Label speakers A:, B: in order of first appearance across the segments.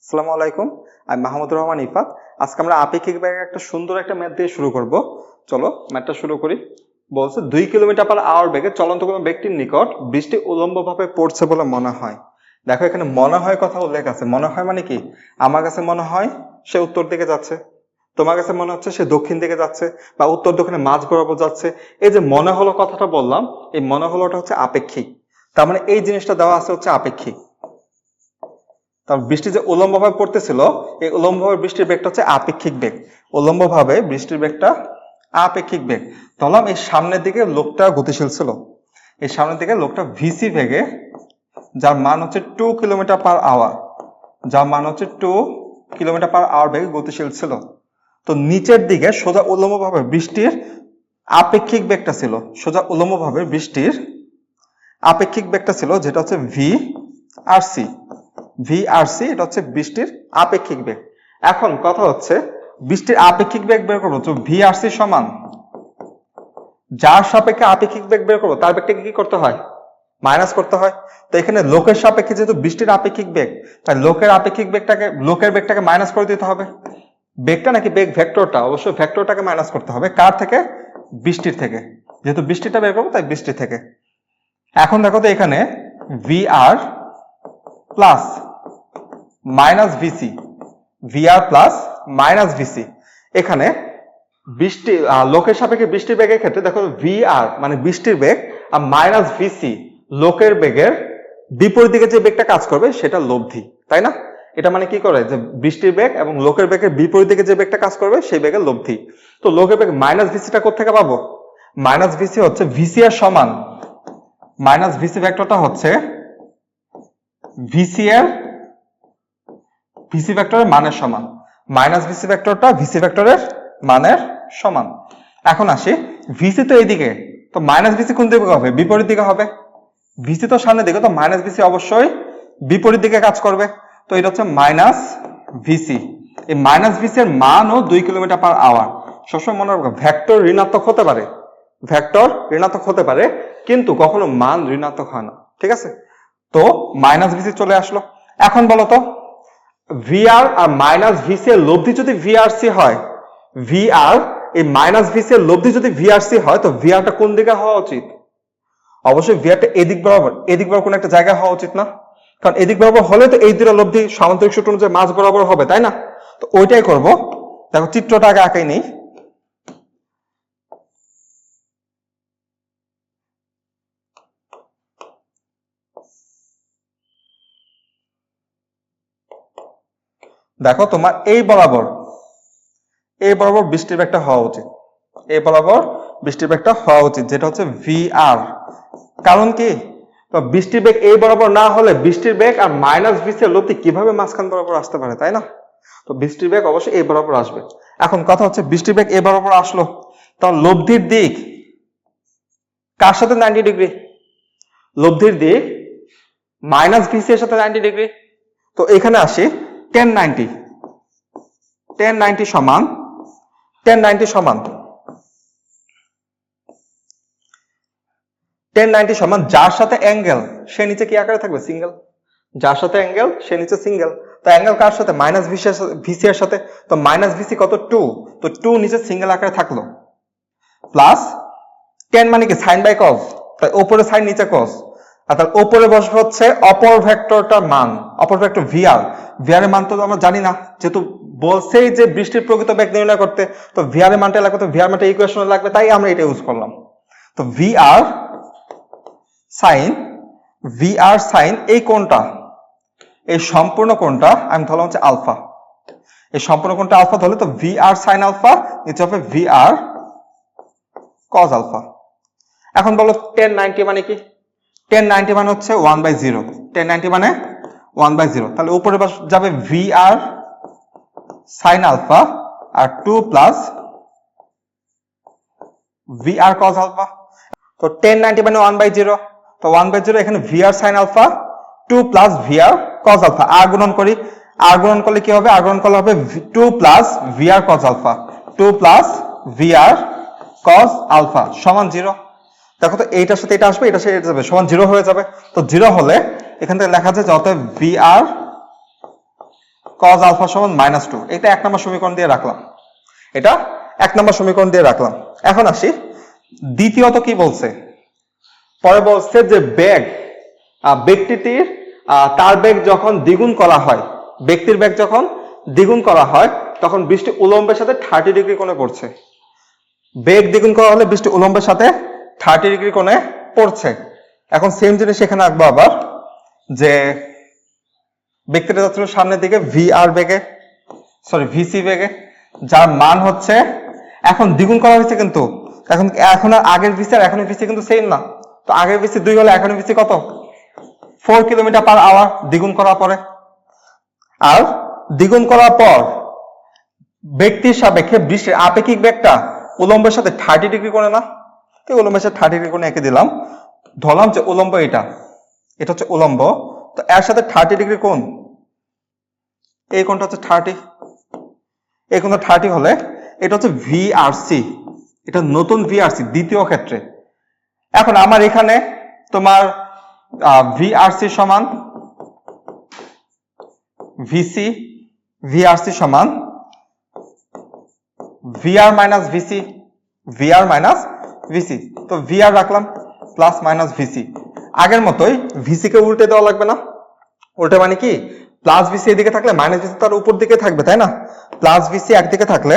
A: আসসালামু আলাইকুম, আমি মাহমুদুর রহমান ইফাত। আজকে আমরা আপেক্ষিক বেগের একটা সুন্দর একটা ম্যাথ দিয়ে শুরু করব। চলো ম্যাথটা শুরু করি। বলছে 2 কিলোমিটার পার আওয়ার বেগে চলন্ত কোনো ব্যক্তির নিকট বৃষ্টি উলম্বভাবে পড়ছে বলে মনে হয়। দেখো এখানে মনে হয় কথা উল্লেখ আছে। মনে হয় মানে কি? আমার কাছে মনে হয় সে উত্তর দিকে যাচ্ছে, তোমার কাছে মনে হচ্ছে সে দক্ষিণ দিকে যাচ্ছে, বা উত্তর দক্ষিণে মাঝ বরাবর যাচ্ছে। এই যে মনে হলো কথাটা বললাম, এই মনে হলোটা হচ্ছে আপেক্ষিক। তার মানে এই জিনিসটা দেওয়া আছে হচ্ছে আপেক্ষিক। তার বৃষ্টি যে উলম্বভাবে পড়তেছিল, এই উলম্বভাবে বৃষ্টির বেগটা হচ্ছে আপেক্ষিক বেগ। উলম্বভাবে বৃষ্টির বেগটা আপেক্ষিক বেগ। ধরলাম এই সামনের দিকে লোকটা গতিশীল ছিল, এই সামনের দিকে লোকটা ভিসি বেগে, যার মান হচ্ছে 2 কিলোমিটার পার আওয়ার, যার মান হচ্ছে 2 কিলোমিটার পার আওয়ার বেগে গতিশীল ছিল। তো নিচের দিকে সোজা উলম্বভাবে বৃষ্টির আপেক্ষিক বেগটা ছিল, সোজা উলম্বভাবে বৃষ্টির আপেক্ষিক বেগটা ছিল, যেটা হচ্ছে ভি আর সি। ভি আর সি এটা হচ্ছে বৃষ্টির আপেক্ষিক বেগ। এখন কথা হচ্ছে বৃষ্টির আপেক্ষিক বেগ বের করবো, তো ভি আর সি সমান যার সাপেক্ষে আপেক্ষিক বেগ বের করবো তার বেগটাকে কি করতে হয়? মাইনাস করতে হয়। তো এখানে লোকের সাপেক্ষে যেহেতু বৃষ্টির আপেক্ষিক বেগ, তাই লোকের আপেক্ষিক বেগটাকে, লোকের বেগটাকে মাইনাস করে দিতে হবে। বেগটা নাকি বেগ ভেক্টরটা? অবশ্যই ভেক্টরটাকে মাইনাস করতে হবে। কার থেকে? বৃষ্টির থেকে। যেহেতু বৃষ্টিটা বের করবো তাই বৃষ্টি থেকে। এখন দেখো তো এখানে V R plus minus VC, VR plus minus VC. এখানে বৃষ্টি লোকের সাপেক্ষে বৃষ্টির বেগের ক্ষেত্রে দেখো ভিআর মানে বৃষ্টির বেগ আর মাইনাস ভিসি লোকের বেগের বিপরীত দিকে যে বেগটা কাজ করবে সেটা লব্ধি, তাই না? এটা মানে কি করে যে বৃষ্টির বেগ এবং লোকের বেগের বিপরীত দিকে যে বেগটা কাজ করবে সেই বেগের লব্ধি। তো লোকের বেগ মাইনাস ভিসিটা কোথেকে পাবো? মাইনাস ভিসি হচ্ছে ভিসি এর সমান, মাইনাস ভিসি ভেক্টরটা হচ্ছে ভিসি এর ভিসি ভেক্টরের মানের সমান। মাইনাস ভিসি ভেক্টরটা ভিসি ভেক্টরের মানের সমান। এখন আসি ভিসি তো এইদিকে, তো মাইনাস ভিসি কোন দিকে হবে? বিপরীত দিকে হবে। ভিসি তো সামনের দিকে, তো মাইনাস ভিসি অবশ্যই বিপরীত দিকে কাজ করবে। তো এটা হচ্ছে মাইনাস ভিসি। এই মাইনাস ভিসি এর মানও 2 কিলোমিটার পার আওয়ার। সবসময় মনে রাখবে ভেক্টর ঋণাত্মক হতে পারে, ভেক্টর ঋণাত্মক হতে পারে, কিন্তু কখনো মান ঋণাত্মক হয় না, ঠিক আছে? তো মাইনাস ভিসি চলে আসলো। এখন বলো তো ভিআর আর মাইনাস ভিসি এর লব্ধি যদি ভিআরসি হয়, ভিআর এই মাইনাস ভিসি এর লব্ধি যদি ভিআরসি হয়, তো ভিআরটা কোন দিকে হওয়া উচিত? অবশ্যই ভিআরটা এদিক বরাবর, এদিক বরাবর কোন একটা জায়গায় হওয়া উচিত না? কারণ এদিক বরাবর হলে তো এই দুটো লব্ধি সামান্তরিক সূত্র অনুযায়ী মাঝ বরাবর হবে, তাই না? তো ওইটাই করব। দেখো চিত্রটা আগে আঁকাই নেই। দেখো তোমার এই বরাবর বৃষ্টির বেগটা হওয়া উচিত, এই বরাবর বৃষ্টির বেগটা হওয়া উচিত, যেটা হচ্ছে ভিআর। কারণ কি? তো বৃষ্টির বেগ এই বরাবর না হলে বৃষ্টির বেগ আর মাইনাস ভিসি এর লব্ধি কিভাবে মাঝখান বরাবর আসতে পারে, তাই না? তো বৃষ্টির বেগ অবশ্যই এই বরাবর আসবে। এখন কথা হচ্ছে বৃষ্টির বেগ এই বরাবর আসলো, তখন লব্ধির দিক কার সাথে 90 ডিগ্রি? লব্ধির দিক মাইনাস ভিসি এর সাথে 90 ডিগ্রি। তো এখানে আসি tan 90 সমান tan 90 সমান যার সাথে অ্যাঙ্গেল সে নিচে কি আকারে থাকবে? সিঙ্গেল। যার সাথে অ্যাঙ্গেল সে নিচে সিঙ্গেল। তো অ্যাঙ্গেল কার সাথে? মাইনাস ভিসি এর সাথে। তো মাইনাস ভিসি কত? 2। তো 2 নিচে সিঙ্গেল আকারে থাকলো, প্লাস tan মানে কি? সাইন বাই কজ, তাই উপরে সাইন নিচে কজ। আর তার উপরে বসবে হচ্ছে অপর ভেক্টরটার মান, অপর ভেক্টর ভিআর। ভিআর এর মান তো আমরা জানি না, যেহেতু বলছেই যে বৃষ্টির প্রকৃত বেগ নির্ণয় করতে, তো ভিআর এর মানটা লাগবে, তো ভিআর মানটা ইকুয়েশনে লাগবে, তাই আমরা এটা ইউজ করলাম। তো ভিআর সাইন এই কোণটা, এই সম্পূর্ণ কোণটা আমি ধরলাম হচ্ছে আলফা। এই সম্পূর্ণ কোণটা আলফা ধরলে তো ভিআর সাইন আলফা নিচে হবে ভিআর কজ আলফা। এখন বলো tan 90 মানে কি? tan 90 মানে হচ্ছে 1/0। tan 90 মানে 1/0। তাহলে উপরে যাবে ভিআর সাইন আলফা আর 2 প্লাস ভিআর কজ আলফা। তো tan 90 মানে 1/0। তো 1/0 এখানে VR sine alpha 2 plus VR cos alpha. আর গুণন করি, আর গুণন করলে কি হবে? আর গুণন করলে হবে 2 plus VR cos alpha, 2 plus VR cos alpha সমান 0। দেখো তো এইটার সাথে এটা আসবে, এটার সাথে এটা যাবে, সমান 0 হয়ে যাবে। তো 0 হলে এখান থেকে লেখা যায় যে অতএব ভিআর cos আলফা সমান -2। এটা 1 নম্বর সমীকরণ দিয়ে রাখলাম, এটা 1 নম্বর সমীকরণ দিয়ে রাখলাম। এখন আসি দ্বিতীয়ত কি বলছে, পরে বলছে যে বেগ, ব্যক্তিটির তার বেগ যখন দ্বিগুণ করা হয়, ব্যক্তির বেগ যখন দ্বিগুণ করা হয় তখন বৃষ্টি উলম্বের সাথে 30 ডিগ্রি কোণে পড়ছে। বেগ দ্বিগুণ করা হলে বৃষ্টি উলম্বের সাথে 30 ডিগ্রি কোণে পড়ছে। এখন সেম জিনিস এখানে আঁকবো আবার, যে ব্যক্তিটা যাচ্ছিল সামনের দিকে ভিসি বেগে, যার মান হচ্ছে, এখন দ্বিগুণ করা হয়েছে কিন্তু এখন আর আগের ভিসি আর এখনের ভিসি কিন্তু সেম না। তো আগের ভিসি 2 হলে এখনের ভিসি কত? 4 কিলোমিটার পার আওয়ার দ্বিগুণ করার পরে। আর দ্বিগুণ করার পর ব্যক্তির সাপেক্ষে বৃষ্টির আপেক্ষিক বেগটা উলম্বের সাথে 30 ডিগ্রি কোণে না? তো উলম্বের সাথে 30 ডিগ্রি কোণে এঁকে দিলাম, ধরলাম যে উলম্ব এটা হচ্ছে উলম্ব, তো এর সাথে 30 ডিগ্রি কোণ, এই কোণটা হচ্ছে 30, এই কোণটা 30 হলে এটা হচ্ছে ভিআরসি, এটা নতুন ভিআরসি দ্বিতীয় ক্ষেত্রে। এখন আমার এখানে তোমার ভিআরসি সমান ভিসি, ভিআরসি সমান VR minus VC, VR minus VC, তো ভিআর রাখলাম প্লাস মাইনাস ভিসি। আগের মতোই ভিসি কে উল্টে দেওয়া লাগবে না, উল্টে মানে কি, প্লাস ভিসি এদিকে থাকলে মাইনাস ভিসি তার উপর দিকে থাকবে, তাই না? প্লাস ভিসি একদিকে থাকলে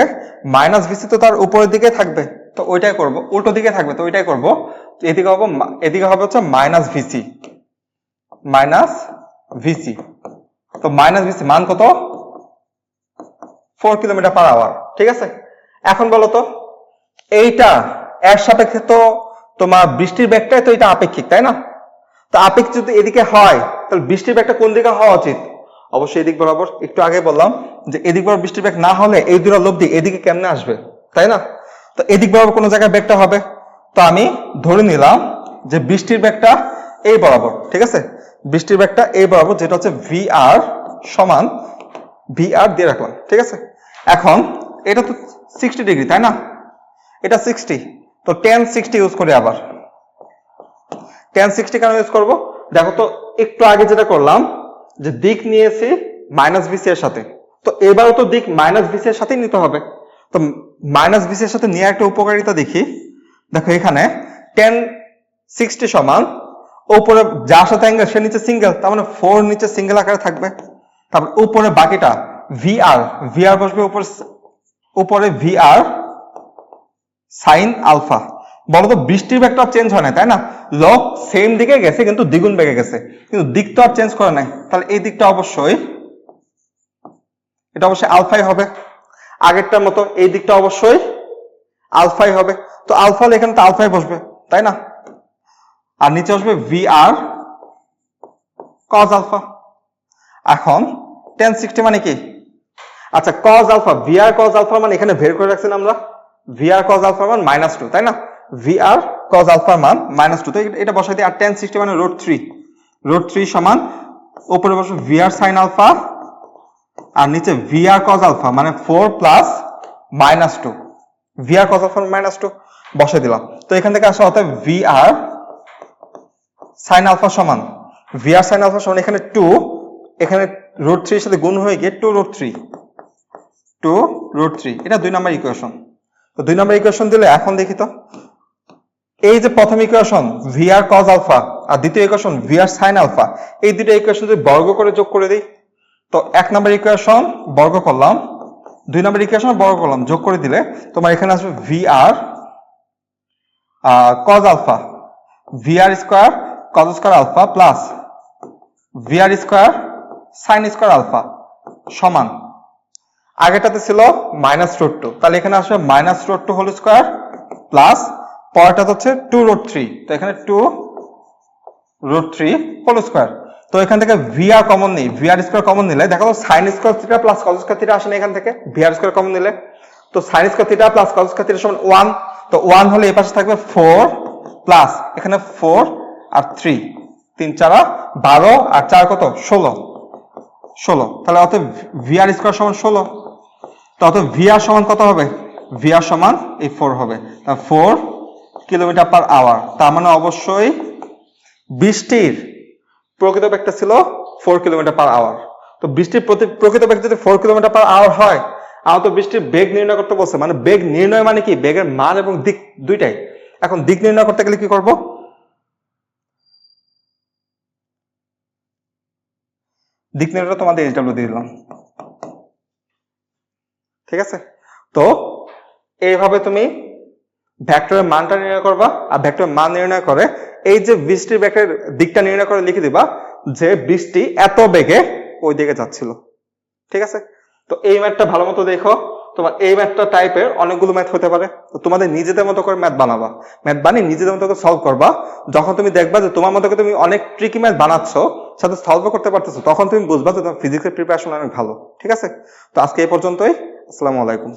A: মাইনাস ভিসি তো তার উপরের দিকে থাকবে, তো ওইটাই করব, উল্টো দিকে থাকবে তো ওইটাই করব। এদিকে হবে হচ্ছে মাইনাস ভিসি, তো মাইনাস ভিসি মান কত? 4 কিলোমিটার পার আওয়ার। ঠিক আছে, এখন বলো তো এইটা এর সাপেক্ষে তো তোমার বৃষ্টির বেগটাই তো এটা আপেক্ষিক, তাই না? তো আপেক্ষিক যদি এদিকে হয় তাহলে বৃষ্টির বেগটা কোন দিকে হওয়া উচিত? অবশ্যই এদিক বরাবর। একটু আগে বললাম যে এদিক বরাবর বৃষ্টির বেগ না হলে এই দুটো লব্ধি এদিকে কেমনে আসবে, তাই না? তো এদিক বরাবর কোন জায়গায় বেগটা হবে, তো আমি ধরে নিলাম যে বৃষ্টির বেগটা এই বরাবর। ঠিক আছে, বৃষ্টির বেগটা এই বরাবর, যেটা হচ্ছে ভিআর সমান ভিআর দিয়ে রাখলাম। ঠিক আছে, এখন এটা তো 60 ডিগ্রি, তাই না? এটা 60, তো tan 60 ইউজ করি। আবার tan 60 কেন ইউজ করব? দেখো তো একটু আগে যেটা করলাম যে দিক নিয়েছি মাইনাস ভিসি এর সাথে, তো এবারও তো দিক মাইনাস ভিসি এর সাথেই নিতে হবে। তো মাইনাস ভিসি এর সাথে নিয়ে একটা উপকারিতা দেখি। দেখো এখানে tan 60 সমান উপরে যার সাথে অ্যাঙ্গেল সে নিচে সিঙ্গেল, তার মানে 4 নিচে সিঙ্গেল আকারে থাকবে। তারপর উপরে বাকিটা ভিআর বসবে উপরে ভিআর সাইন আলফা। বলো তো বৃষ্টির বেগটা চেঞ্জ হয় না, তাই না? লগ সেম দিকে গেছে কিন্তু দ্বিগুণ বেগে গেছে, কিন্তু দিক তো আর চেঞ্জ করে নাই, তাহলে এই দিকটা অবশ্যই আলফাই হবে। আগেরটার মতো এই দিকটা অবশ্যই আলফাই হবে, তো আলফা হলে এখানে তো আলফাই বসবে, তাই না? আর নিচে আসবে ভিআর কজ আলফা। এখন tan 60 মানে কি? আচ্ছা, cos alpha, VR cos alpha মানে এখানে বের করে রাখছেন আমরা, ভিআর কজ আলফার মান -2, তাই না? ভিআর কজ আলফার মান -2, তো এটা বসাই দিই। আর tan 60 মানে √3 সমান উপরে বসবে ভিআর সাইন আলফা আর নিচে ভিআর কজ আলফা মানে 4 প্লাস -2, ভিআর কজ আলফা -2 বসাই দিলাম। তো এখান থেকে আসা হতে ভিআর সাইন আলফা সমান এখানে 2, এখানে √3 এর সাথে গুণ হয়ে গিয়ে 2√3, এটা 2 নম্বর ইকুয়েশন। তো 2 নম্বর ইকুয়েশন দিলে এখন দেখি তো, এই যে প্রথম ইকুয়েশন ভিআর কজ আলফা আর দ্বিতীয় ইকুয়েশন ভিআর সাইন আলফা, এই দুটো ইকুয়েশন যদি বর্গ করে যোগ করে দিই, তো 1 নম্বর ইকুয়েশন বর্গ করলাম, 2 নম্বর ইকুয়েশন বর্গ করলাম, যোগ করে দিলে তোমার এখানে আসবে VR cos alpha, VR square cos square alpha plus VR square sine square alpha সমান, আগেটাতে ছিল -√2, তাহলে এখানে আসবে -√2 হোল স্কয়ার প্লাস পরেরটা হচ্ছে 2√3, তো এখানে 2√3 হোল স্কয়ার। তো এখান থেকে ভিআর কমন নেই, ভিআর স্কয়ার কমন নিলে দেখো তো sine square theta plus cos square theta আসে না এখান থেকে, ভিআর স্কয়ার কমন নিলে তো sine square theta plus cos square theta সমান 1, তো 1 হলে এই পাশে থাকবে 4 প্লাস এখানে 4 আর 3, 3 4 12 আর 4 কত 16, তাহলে অতএব ভিআর স্কয়ার সমান 16, তো অতএব ভিআর সমান কত হবে? ভিআর সমান এই 4 হবে, তা 4 কিলোমিটার পার আওয়ার। তার মানে অবশ্যই বৃষ্টির প্রকৃত বেগটা ছিল 4 কিলোমিটার পার আওয়ার। তো বৃষ্টির প্রকৃত বেগ যদি 4 কিলোমিটার পার আওয়ার হয়, আমার তো বৃষ্টির বেগ নির্ণয় করতে বলছে, মানে বেগ নির্ণয় মানে কি, বেগের মান এবং দিক দুইটাই। এখন দিক নির্ণয় করতে গেলে কি করব, দিক নির্ণয়টা তোমাদের এইচডব্লিউ দিয়ে দিলাম, ঠিক আছে। তো এইভাবে তুমি ভেক্টরের মানটা নির্ণয় করবা, আর ভেক্টরের মান নির্ণয় করে এই যে বৃষ্টির বেগের দিকটা নির্ণয় করে লিখে দিবা যে বৃষ্টি এত বেগে ওই দিকে যাচ্ছিল, ঠিক আছে। তো এই ম্যাথটা ভালো মতো দেখো, তোমার এই ম্যাথটা টাইপের অনেকগুলো ম্যাথ হতে পারে, তো তোমাদের নিজেদের মতো করে ম্যাথ বানাবা, ম্যাথ বানিয়ে নিজেদের মতো করে সলভ করবা। যখন তুমি দেখবা যে তোমার মতো করে তুমি অনেক ট্রিকি ম্যাথ বানাচ্ছ, সাথে সলভ করতে পারতেছো, তখন তুমি বুঝবা যে তোমার ফিজিক্সের প্রিপারেশন অনেক ভালো, ঠিক আছে। তো আজকে এই পর্যন্তই, আসসালামু আলাইকুম।